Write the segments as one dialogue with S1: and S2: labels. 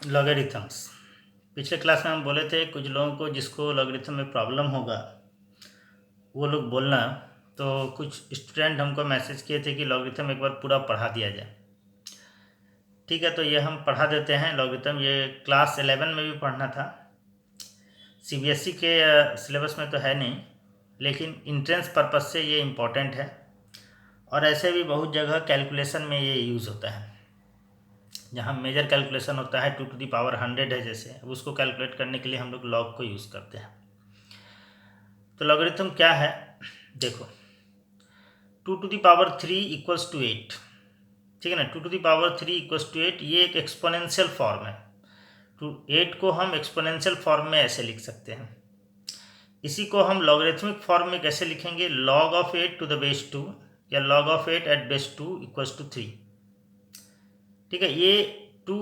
S1: Logarithms. पिछले class में हम बोले थे कुछ लोगों को जिसको लॉगरिथम में प्रॉब्लम होगा वो लोग बोलना। तो कुछ स्टूडेंट हमको मैसेज किए थे कि लॉगरिथम एक बार पूरा पढ़ा दिया जाए। ठीक है, तो ये हम पढ़ा देते हैं। लॉगरिथम ये क्लास 11 में भी पढ़ना था। सीबीएसई के सिलेबस में तो है नहीं, लेकिन इंट्रेंस पर्पस से ये इम्पोर्टेंट है। और ऐसे भी बहुत जगह कैलकुलेशन में ये यूज़ होता है। जहाँ मेजर कैलकुलेशन होता है 2⁻100 है जैसे, उसको कैलकुलेट करने के लिए हम लोग लॉग को यूज़ करते हैं। तो लॉगरिथम क्या है देखो, 2⁻3 इक्वल्स टू 8। ठीक है ना, 2⁻3 इक्वल्स टू 8 ये एक एक्सपोनेंशियल फॉर्म है। टू 8 को हम एक्सपोनेंशियल फॉर्म में ऐसे लिख सकते हैं। इसी को हम लॉगरिथमिक फॉर्म में कैसे लिखेंगे, log of 8 to the base 2 या log of 8 at base 2 equals to 3। ठीक है, ये 2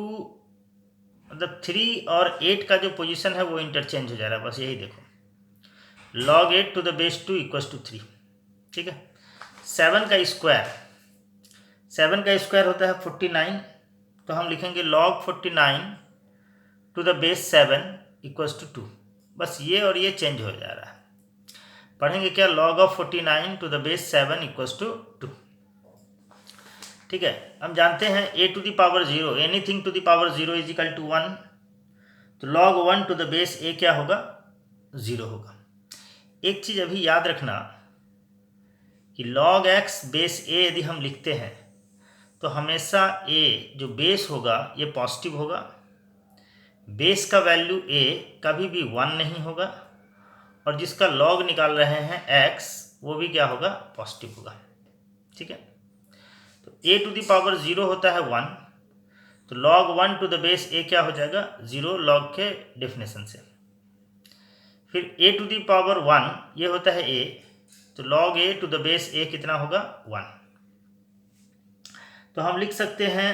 S1: मतलब 3 और 8 का जो पोजीशन है वो इंटरचेंज हो जा रहा है, बस यही देखो। log 8 to the base 2 equals to 3। ठीक है, 7 का स्क्वायर होता है 49। तो हम लिखेंगे log 49 to the base 7 equals to 2। बस ये और ये चेंज हो जा रहा है। पढ़ेंगे क्या, log of 49 to the base 7 equals to 2। ठीक है, हम जानते हैं a to the power 0, anything to the power 0 is equal to 1। तो log 1 to the base a क्या होगा, 0 होगा। एक चीज़ अभी याद रखना कि log x बेस a यदि हम लिखते हैं तो हमेशा a जो बेस होगा ये पॉजिटिव होगा। बेस का वैल्यू a कभी भी 1 नहीं होगा, और जिसका log निकाल रहे हैं x वो भी क्या होगा, पॉजिटिव होगा। ठीक है, तो a टू द पावर 0 होता है 1, तो log 1 to the base a क्या हो जाएगा, 0 log के डेफिनेशन से। फिर a टू द पावर 1 ये होता है a, तो log a to the base a कितना होगा, 1। तो हम लिख सकते हैं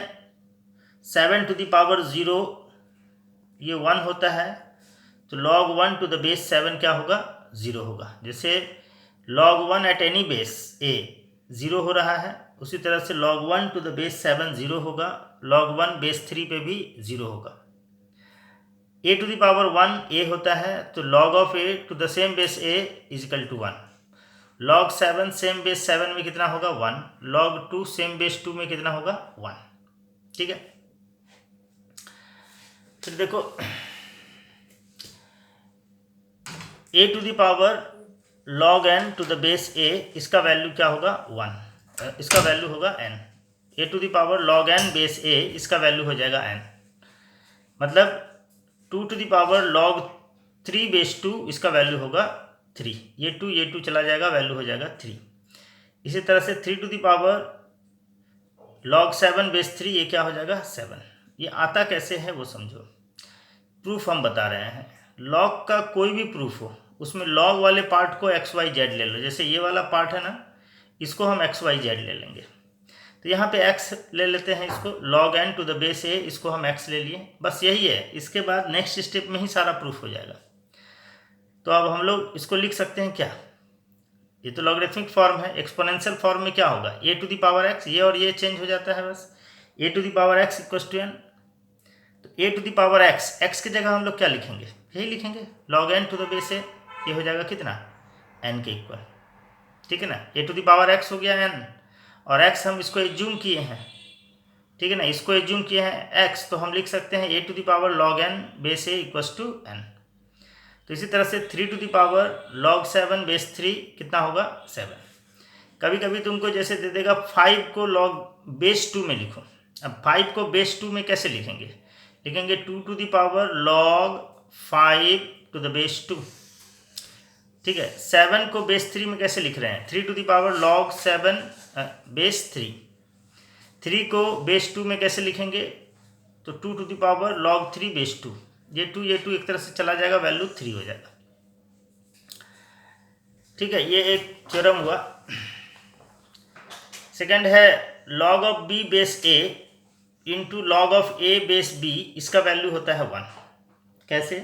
S1: 7 टू द पावर 0 ये 1 होता है, तो log 1 टू द बेस 7 क्या होगा, 0 होगा। जैसे log 1 at any base a 0 हो रहा है, उसी तरह से log 1 टू द बेस 7 0 होगा, log 1 बेस 3 पे भी 0 होगा। a to the power 1 a होता है, तो log of a to the same base a is equal to 1। log 7 same base 7 में कितना होगा, 1। log 2 सेम बेस 2 में कितना होगा, 1। ठीक है, फिर देखो a to the power log n to the base a, इसका वैल्यू क्या होगा, 1। इसका वैल्यू होगा n। a to the power log n base a, इसका वैल्यू हो जाएगा n। मतलब 2 to the power log 3 base 2, इसका वैल्यू होगा 3। ये 2 चला जाएगा, वैल्यू हो जाएगा 3। इसी तरह से 3 to the power log 7 base 3, ये क्या हो जाएगा, 7। ये आता कैसे है वो समझो। प्रूफ हम बता रहे हैं। लॉग का कोई भी प्रूफ हो, उसमें लॉग वाले पार्ट को एक्स वाई जेड ले लो। जैसे ये वाला पार्ट है ना, इसको हम एक्स वाई जेड ले लेंगे। तो यहाँ पे एक्स ले लेते हैं, इसको log n to the base a, इसको हम एक्स ले लिए। बस यही है, इसके बाद नेक्स्ट स्टेप में ही सारा प्रूफ हो जाएगा। तो अब हम लोग इसको लिख सकते हैं क्या, ये तो लॉगरिथमिक फॉर्म है। एक्सपोनेंशियल फॉर्म में क्या होगा, a to the power x, ये और ये चेंज हो जाता है बस। a to the power x equals to n। तो a to the power x की जगह हम लोग क्या लिखेंगे, यही लिखेंगे log n to the base a। ये हो जाएगा कितना, n के इक्वल। ठीक है ना, a to the power x हो गया n, और x हम इसको एज्यूम किए हैं। ठीक है ना, इसको एज्यूम किए हैं x, तो हम लिख सकते हैं a to the power log n base a equals to n। तो इसी तरह से 3 to the power log 7 base 3 कितना होगा, 7। कभी कभी तुमको जैसे दे देगा 5 को log बेस 2 में लिखो। अब 5 को बेस 2 में कैसे लिखेंगे, लिखेंगे 2 to the power log 5 to the base 2। ठीक है, 7 को बेस 3 में कैसे लिख रहे हैं, 3 to the power log 7 base 3। 3 को बेस 2 में कैसे लिखेंगे, तो 2 to the power log 3 base 2। ये 2 एक तरह से चला जाएगा, वैल्यू 3 हो जाएगा। ठीक है, ये एक थ्योरम हुआ। सेकंड है log of b base a into log of a base b, इसका वैल्यू होता है 1। कैसे,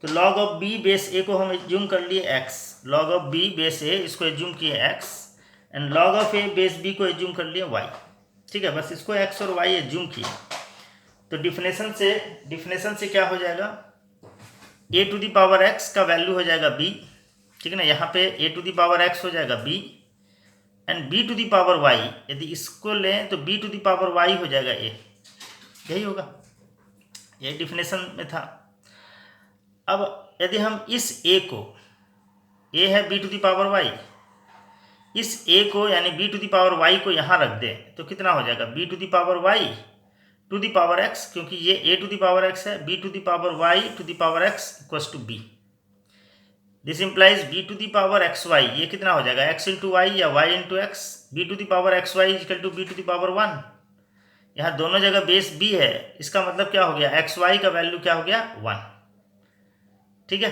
S1: तो log of b base a को हम एज्यूम कर लिए x, log of b base a इसको एज्यूम किए x, and log of a base b को एज्यूम कर लिए y। ठीक है, बस इसको x और y एज्यूम किए। तो डिफिनेशन से क्या हो जाएगा, a to the power x का वैल्यू हो जाएगा बी, ठीक है ना। यहाँ पे a to the power x हो जाएगा b and b to the power y, यदि इसको लें तो b to the power y हो जाएगा ए, यही होगा, यही डिफिनेशन में था। अब यदि हम इस ए को, ए है b to the power y, इस ए को यानी b to the power y को यहाँ रख दें तो कितना हो जाएगा, b to the power y to the power x, क्योंकि ये a to the power x है, b to the power y to the power x equals to b. This implies b to the power x y, ये कितना हो जाएगा x into Y या y into x, b to the power x y equal to b to the power 1। यहाँ दोनों जगह base B है, इसका मतलब क्या हो गया, एक्स वाई का वैल्यू क्या हो गया 1, ठीक है।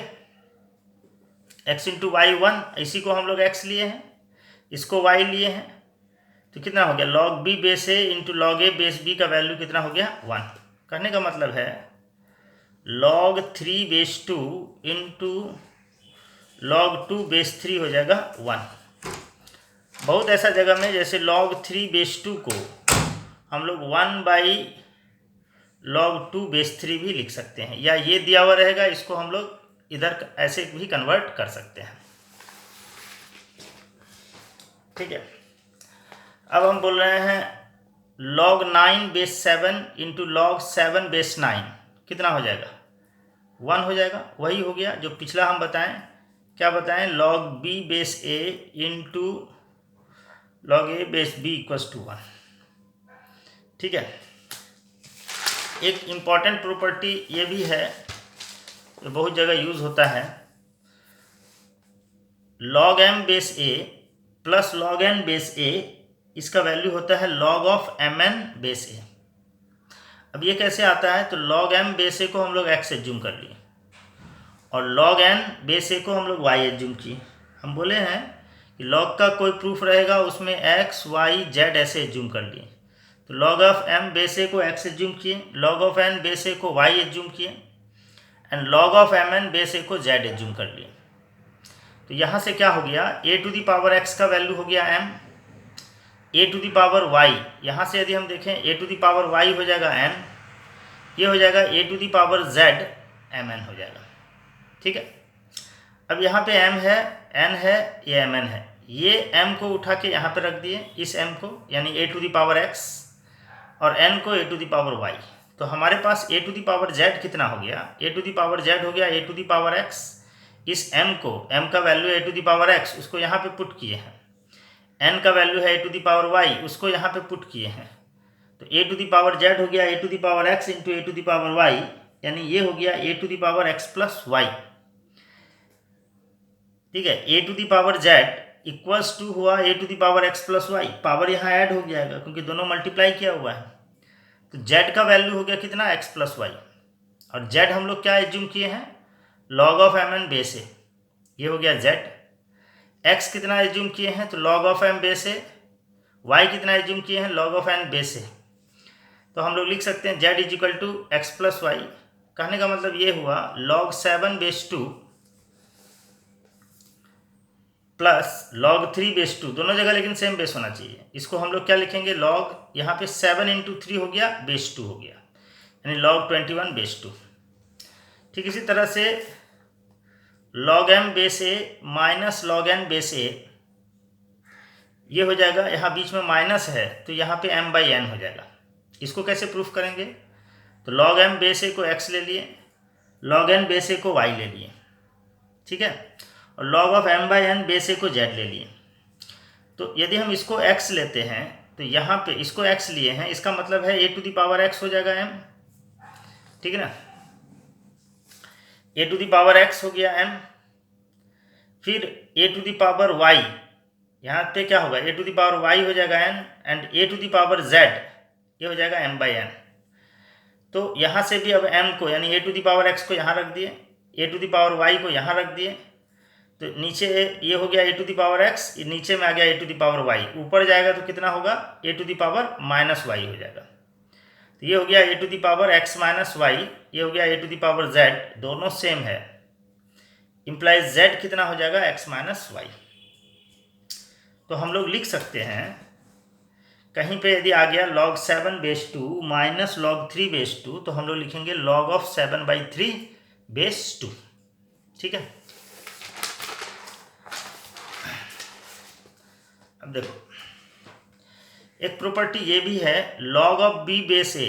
S1: एक्स इंटू वाई 1, इसी को हम लोग एक्स लिए हैं, इसको वाई लिए हैं, तो कितना हो गया लॉग बी बेस ए इंटू लॉग ए बेस बी का वैल्यू कितना हो गया 1। कहने का मतलब है log 3 base 2 into log 2 base 3 हो जाएगा 1। बहुत ऐसा जगह में जैसे log 3 बेस 2 को हम लोग 1 बाई log 2 बेस 3 भी लिख सकते हैं, या ये दिया हुआ रहेगा, इसको हम लोग इधर ऐसे भी कन्वर्ट कर सकते हैं, ठीक है। अब हम बोल रहे हैं log 9 base 7 into log 7 base 9 कितना हो जाएगा 1 हो जाएगा, वही हो गया जो पिछला हम बताएं, क्या बताएं, log b base a into log a base b equals to 1, ठीक है। एक इम्पॉर्टेंट प्रॉपर्टी ये भी है जो बहुत जगह यूज़ होता है, log m base a plus log n base a, इसका वैल्यू होता है log of mn base a। अब ये कैसे आता है, तो log m बेस a को हम लोग x एज्यूम कर लिए और log n बेस a को हम लोग y एज्यूम किए। हम बोले हैं कि log का कोई प्रूफ रहेगा उसमें x y z ऐसे एज्यूम कर लिए, तो log of m base a को x एज्यूम किए, log of n base a को y एज्यूम किए and log of mn base a को z एज्यूम कर लिए। तो यहाँ से क्या हो गया, a to the power x का वैल्यू हो गया m, a to the power y, यहाँ से यदि हम देखें a to the power y हो जाएगा n, ये हो जाएगा a to the power z mn हो जाएगा, ठीक है। अब यहाँ पे m है, n है, ये mn है, ये m को उठा के यहाँ पे रख दिए, इस m को यानी a to the power x और n को a to the power y, तो हमारे पास a to the power z कितना हो गया, a to the power z हो गया a to the power x, इस m को, m का value a to the power x उसको यहाँ पे पुट किए हैं, n का वैल्यू है a to the power y उसको यहाँ पे पुट किए हैं, तो a to the power z हो गया a to the power x into a to the power y, यानी ये हो गया a to the power x plus y, ठीक है। a to the power z equals to हुआ a to the power x plus y, power यहाँ add हो जाएगा क्योंकि दोनों मल्टीप्लाई किया हुआ है, तो z का वैल्यू हो गया कितना x प्लस y, और z हम लोग क्या एज्यूम किए हैं log of mn base a, ये हो गया z, x कितना एज्यूम किए हैं तो log of m base a, y कितना एज्यूम किए हैं log of n base a, तो हम लोग लिख सकते हैं z is equal to x plus y. कहने का मतलब ये हुआ log 7 base 2 plus log 3 base 2, दोनों जगह लेकिन सेम बेस होना चाहिए, इसको हम लोग क्या लिखेंगे log, यहाँ पे 7 इंटू 3 हो गया बेस 2 हो गया, यानी log 21 बेस 2। ठीक इसी तरह से log m base a minus log n base a, ये हो जाएगा, यहाँ बीच में माइनस है तो यहाँ पे m बाई n हो जाएगा। इसको कैसे प्रूफ करेंगे, तो log m बेस a को x ले लिए, log n बेस a को y ले लिए, ठीक है, और log of m by n base a को z ले लिए। तो यदि हम इसको x लेते हैं तो यहाँ पे इसको x लिए हैं, इसका मतलब है a to the power x हो जाएगा m, ठीक है ना, a to the power x हो गया m, फिर a to the power y, यहाँ पे क्या होगा a to the power y हो जाएगा n and a to the power z ये हो जाएगा m बाई n। तो यहाँ से भी अब m को यानी a to the power x को यहाँ रख दिए, a to the power y को यहाँ रख दिए, तो नीचे ये हो गया a to the power x, नीचे में आ गया a to the power y, ऊपर जाएगा तो कितना होगा a to the power minus y हो जाएगा। तो ये हो गया a to the power x minus y, ये हो गया a to the power z, दोनों सेम है, इम्प्लाइज z कितना हो जाएगा x माइनस y। तो हम लोग लिख सकते हैं कहीं पे यदि आ गया log 7 base 2 minus log 3 base 2 तो हम लोग लिखेंगे log ऑफ 7/3 बेस 2। ठीक है, अब देखो एक प्रॉपर्टी ये भी है, log of b base a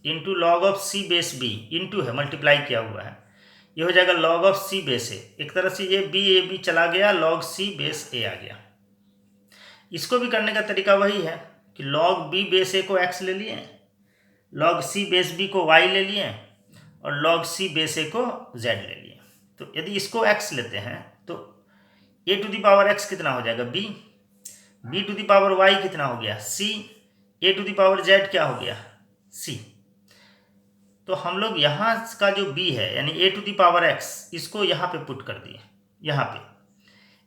S1: into log of c base b, into है मल्टीप्लाई किया हुआ है, ये हो जाएगा log of c base a। एक तरह से ये b चला गया, log c बेस a आ गया। इसको भी करने का तरीका वही है कि log b बेस a को x ले लिए, log c बेस b को y ले लिए और log c बेस a को z ले लिए। तो यदि इसको x लेते हैं तो a to the power x कितना हो जाएगा b, b to the power y कितना हो गया c, a to the power z क्या हो गया c। तो हम लोग यहाँ का जो b है यानी a to the power x इसको यहाँ पे पुट कर दिए, यहाँ पे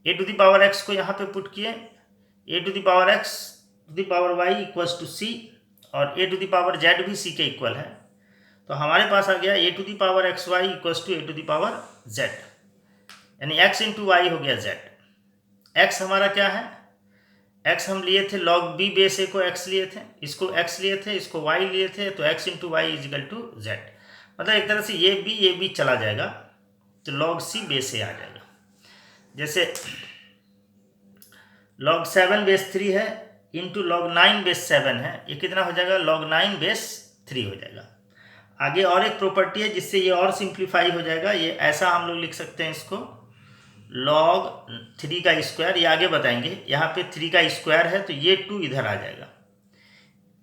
S1: a to the power x को यहाँ पे पुट किए, a to the power x to the power y equals to c और a to the power z भी c के इक्वल है। तो हमारे पास आ गया a to the power x y equals to a to the power z, यानी x इंटू वाई हो गया z। x हमारा क्या है, x हम लिए थे log b बेस a को x लिए थे, इसको x लिए थे, इसको y लिए थे, तो x into y is equal to z। मतलब एक तरह से ये भी चला जाएगा तो log c बेस a आ जाएगा। जैसे log 7 बेस 3 है इंटू log 9 बेस 7 है, ये कितना हो जाएगा log 9 बेस 3 हो जाएगा। आगे और एक प्रॉपर्टी है जिससे ये और सिंप्लीफाई हो जाएगा, ये ऐसा हम लोग लिख सकते हैं इसको log 3 का स्क्वायर, ये आगे बताएंगे। यहाँ पे 3 का स्क्वायर है तो ये 2 इधर आ जाएगा,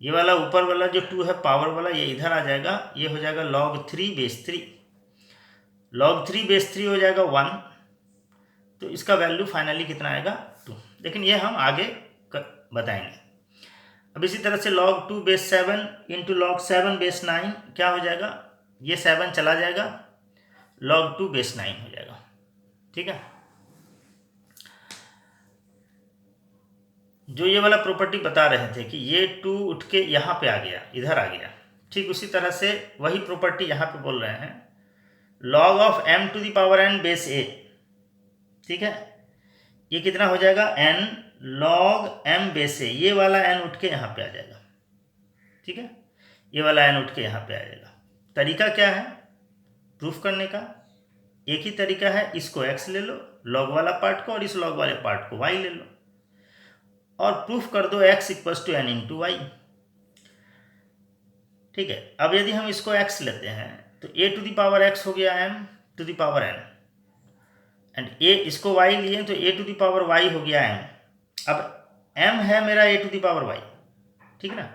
S1: ये वाला ऊपर वाला जो 2 है पावर वाला ये इधर आ जाएगा, ये हो जाएगा log 3 बेस 3। log 3 बेस 3 हो जाएगा 1, तो इसका वैल्यू फाइनली कितना आएगा 2, लेकिन ये हम आगे बताएंगे। अब इसी तरह से log 2 base 7 into log 7 base 9 क्या हो जाएगा, ये 7 चला जाएगा, log 2 बेस 9 हो जाएगा। ठीक है, जो ये वाला प्रॉपर्टी बता रहे थे कि ये 2 उठ के यहाँ पे आ गया, इधर आ गया, ठीक उसी तरह से वही प्रॉपर्टी यहाँ पे बोल रहे हैं log of m to the power n base a। ठीक है, ये कितना हो जाएगा n log m base a, ये वाला n उठ के यहाँ पे आ जाएगा। ठीक है, ये वाला n उठ के यहाँ पे आ जाएगा। तरीका क्या है प्रूफ करने का, एक ही तरीका है, इसको x ले लो log वाला पार्ट को और इस log वाले पार्ट को y ले लो और प्रूफ कर दो x equals to n into y. ठीक है, अब यदि हम इसको x लेते हैं तो a to the power x हो गया m to the power n and a इसको y लिए तो a to the power y हो गया m। अब m है मेरा a to the power y, ठीक ना,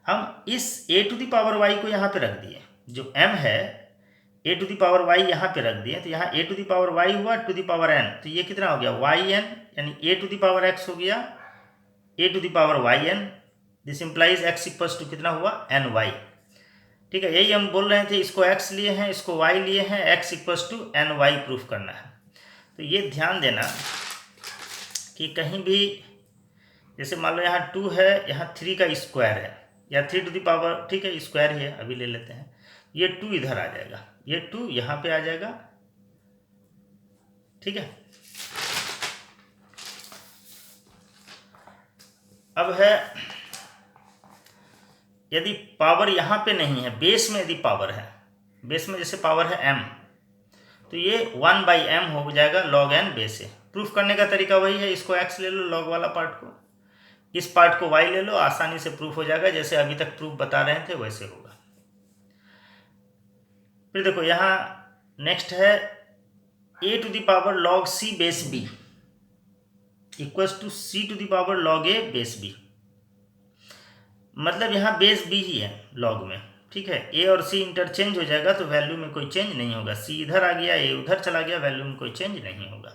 S1: हम इस a to the power y को यहाँ पे रख दिए, जो m है a to the power y यहाँ पे रख दिए, तो यहाँ a to the power y हुआ टू द पावर n, तो ये कितना हो गया yn, यानी a to the power x हो गया a to the power yn। This implies x equals to कितना हुआ ny। ठीक है, यही हम बोल रहे थे, इसको x लिए हैं, इसको y लिए हैं, x equals to ny proof करना है। तो ये ध्यान देना कि कहीं भी जैसे मान लो यहाँ 2 है, यहाँ 3 का स्क्वायर है या 3 टू द पावर, ठीक है स्क्वायर ही है, अभी ले लेते हैं, ये 2 इधर आ जाएगा, ये 2 यहाँ पे आ जाएगा। ठीक है, अब है यदि पावर यहाँ पे नहीं है, बेस में यदि पावर है, बेस में जैसे पावर है m, तो ये 1/m हो जाएगा log n base a। Proof करने का तरीका वही है, इसको x ले लो log वाला पार्ट को, इस पार्ट को y ले लो, आसानी से प्रूफ हो जाएगा, जैसे अभी तक प्रूफ बता रहे थे वैसे होगा। फिर देखो यहाँ नेक्स्ट है a to the power log c base b equals to c to the power log a base b। मतलब यहाँ बेस b ही है log में, ठीक है, a और c इंटरचेंज हो जाएगा तो वैल्यू में कोई चेंज नहीं होगा, c इधर आ गया a उधर चला गया, वैल्यू में कोई चेंज नहीं होगा।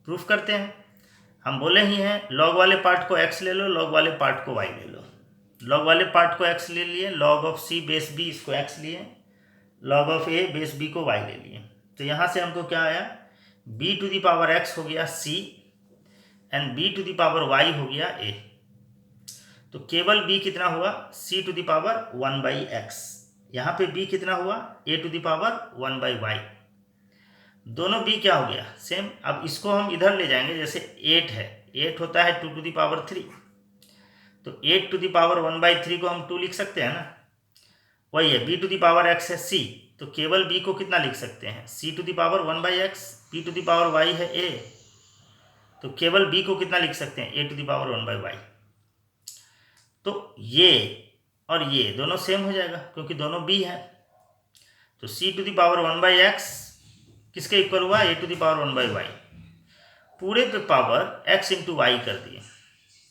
S1: प्रूफ करते हैं, हम बोले ही हैं log वाले पार्ट को x ले लो, log वाले पार्ट को y ले लो। log वाले पार्ट को x ले लिए, log of c base b इसको x लिए, log of a base b को y ले लिए। तो यहाँ से हमको क्या आया, b to the power x हो गया c and b to the power y हो गया a। तो केवल b कितना हुआ c to the power 1/x, यहाँ पे b कितना हुआ a to the power 1/y। दोनों b क्या हो गया सेम। अब इसको हम इधर ले जाएंगे, जैसे 8 है, 8 होता है 2 टू द पावर 3, तो 8⁻1/3 को हम 2 लिख सकते हैं ना, वही है। b⁻x है c, तो केवल b को कितना लिख सकते हैं, c⁻1/x, p⁻y है a, तो केवल b को कितना लिख सकते हैं, a⁻1/y। तो ये और ये दोनों सेम हो जाएगा क्योंकि दोनों b है। तो c⁻1/x किसके इक्वल हुआ, a⁻1/y। पूरे पे पावर x इंटू वाई कर दिए,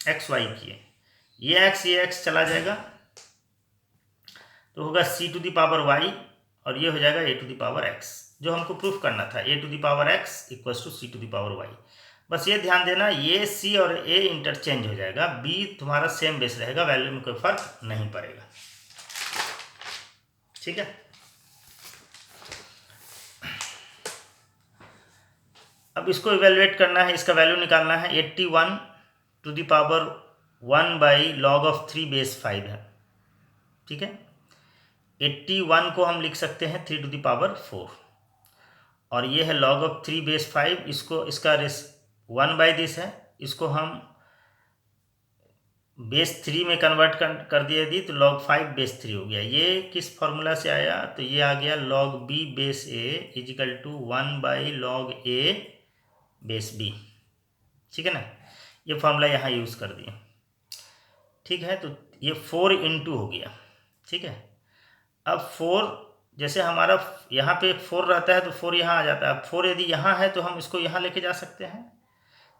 S1: एक्स वाई किए, ये x चला जाएगा तो होगा c⁻y और ये हो जाएगा a⁻x, जो हमको प्रूफ करना था, a⁻x इक्वल्स टू c⁻y। बस ये ध्यान देना, ये c और a इंटरचेंज हो जाएगा, b तुम्हारा सेम बेस रहेगा, वैल्यू में कोई फर्क नहीं पड़ेगा। ठीक है। अब इसको इवेलुएट करना है, इसका वैल्यू निकालना है। 81⁻1/log(3)⁵ है। ठीक है, 81 को हम लिख सकते हैं 3⁴ और ये है log(3)⁵, इसको इसका 1/this है, इसको हम बेस 3 में कन्वर्ट कर दिया दी तो log(5)⁵ हो गया। ये किस फॉर्मूला से आया, तो ये आ गया log(b)⁵ = 1/log(a)⁵b। ठीक है ना, ये फॉर्मूला यहाँ यूज़ कर दिए। ठीक है, तो ये 4 इंटू हो गया। ठीक है, अब 4 जैसे हमारा यहाँ पे 4 रहता है तो 4 यहाँ आ जाता है। 4 यदि यहाँ है तो हम इसको यहाँ लेके जा सकते हैं,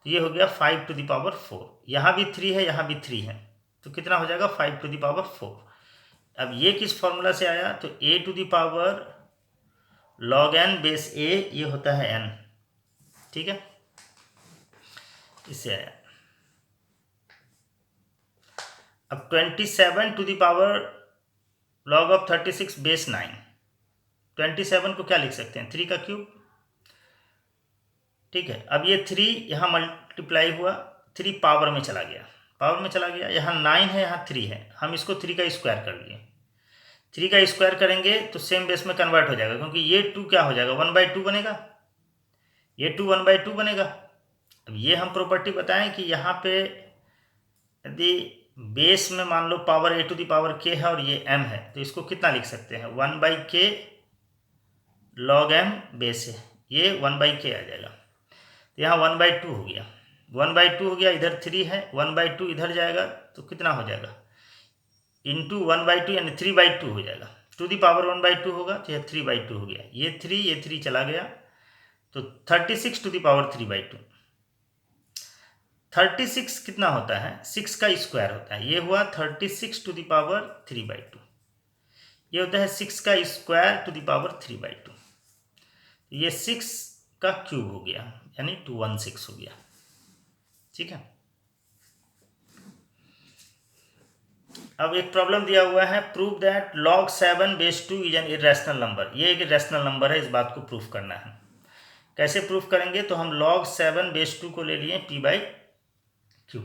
S1: तो ये हो गया 5⁴। यहाँ भी 3 है, यहाँ भी 3 है, तो कितना हो जाएगा 5⁴। अब ये किस फॉर्मूला से आया, तो a⁻log(n)⁵a ये होता है n। ठीक है, इससे आया। अब 27⁻log(36)�9, 27 को क्या लिख सकते हैं, 3 का क्यूब। ठीक है, अब ये 3 यहाँ मल्टीप्लाई हुआ, 3 पावर में चला गया, यहाँ 9 है, यहाँ 3 है, हम इसको 3 का स्क्वायर कर लिए। 3 का स्क्वायर करेंगे तो सेम बेस में कन्वर्ट हो जाएगा, क्योंकि ये 2 क्या हो जाएगा, 1/2 बनेगा, ये 2 1/2 बनेगा। अब ये हम प्रॉपर्टी बताएं कि यहाँ पे यदि बेस में मान लो पावर a⁻k है और ये m है, तो इसको कितना लिख सकते हैं, 1/k log(m) बेस है, ये 1/k आ जाएगा। तो यहाँ 1/2 हो गया, 1/2 हो गया, इधर 3 है, 1/2 इधर जाएगा तो कितना हो जाएगा, इंटू 1/2 यानी 3/2 हो जाएगा। 1/2 होगा तो यह 3/2 हो गया, ये 3 चला गया, तो 36⁻3/2। 36 कितना होता है, 6 का स्क्वायर होता है, ये हुआ 36⁻3/2, ये होता है 6 का स्क्वायर ⁻3/2, ये 6 का क्यूब हो गया, यानी 216 हो गया। ठीक है, अब एक प्रॉब्लम दिया हुआ है, prove that log(7)2 is an irrational number. ये एक इरेशनल नंबर है, इस बात को प्रूफ करना है। कैसे प्रूफ करेंगे, तो हम log(7)2 को ले लिए p/q।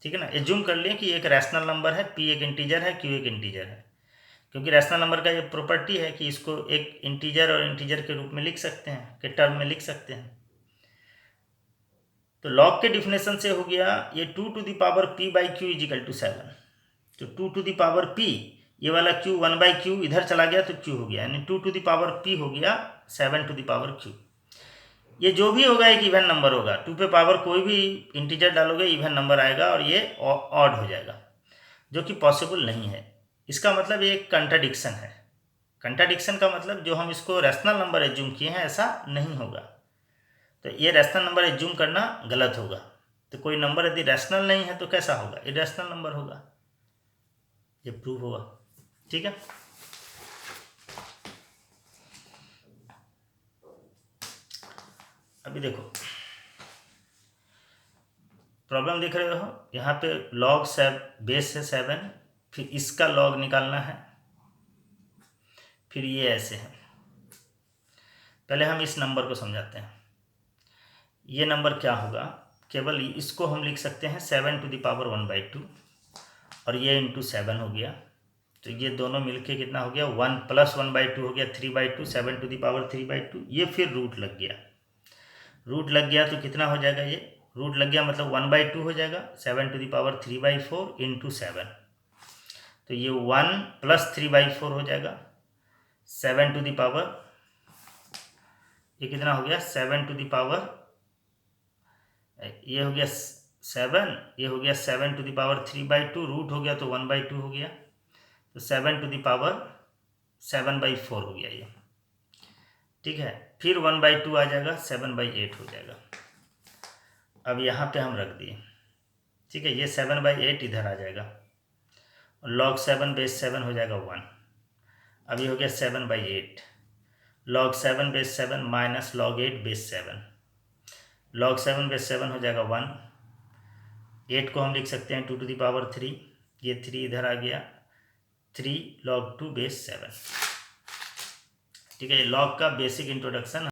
S1: ठीक है ना, एज्यूम कर लिए कि एक रैशनल नंबर है, p एक इंटीजर है, q एक इंटीजर है, क्योंकि रैशनल नंबर का ये प्रॉपर्टी है कि इसको एक इंटीजर और इंटीजर के रूप में लिख सकते हैं, के टर्म में लिख सकते हैं। तो log के डिफिनेशन से हो गया ये 2p/q = 7, तो 2p, ये वाला q 1/q इधर चला गया तो q हो गया, यानी 2p हो गया 7/q। ये जो भी होगा एक इवन नंबर होगा, 2 पे पावर कोई भी इंटीजर डालोगे इवन नंबर आएगा और ये ऑड हो जाएगा, जो कि पॉसिबल नहीं है। इसका मतलब ये एक कंट्राडिक्शन है। कंट्राडिक्शन का मतलब जो हम इसको रैशनल नंबर एज्यूम किए हैं ऐसा नहीं होगा, तो ये रैशनल नंबर एज्यूम करना गलत होगा। तो कोई नंबर यदि रैशनल नहीं है तो कैसा होगा, इरेशनल नंबर होगा, ये प्रूव होगा। ठीक है, अभी देखो प्रॉब्लम दिख रहे हो, यहाँ पे log बेस है 7, फिर इसका log निकालना है, फिर ये ऐसे है। पहले हम इस नंबर को समझाते हैं। ये नंबर क्या होगा, केवल इसको हम लिख सकते हैं 7⁻1/2 और ये इंटू 7 हो गया, तो ये दोनों मिलके कितना हो गया, 1 + 1/2 हो गया 3/2, 7⁻3/2। ये फिर रूट लग गया तो कितना हो जाएगा, ये रूट लग गया मतलब 1/2 हो जाएगा, 7⁴ इंटू 7, तो ये 1 + 3/4 हो जाएगा, 7 ये कितना हो गया, 7 ये हो गया 7, ये हो गया 7⁵2, रूट हो गया तो 1/2 हो गया, तो 7⁴ हो गया ये, ठीक है। फिर 1/2 आ जाएगा, 7/8 हो जाएगा। अब यहाँ पे हम रख दिए, ठीक है, ये 7/8 इधर आ जाएगा, log 7 बेस 7 हो जाएगा 1। अब ये हो गया 7/8, log 7 base 7 minus log 8 base 7, log 7 base 7 हो जाएगा 1, 8 को हम लिख सकते हैं 2⁵3, ये 3 इधर आ गया, 3 log 2 बेस 7, ठीक है। लॉग का बेसिक इंट्रोडक्शन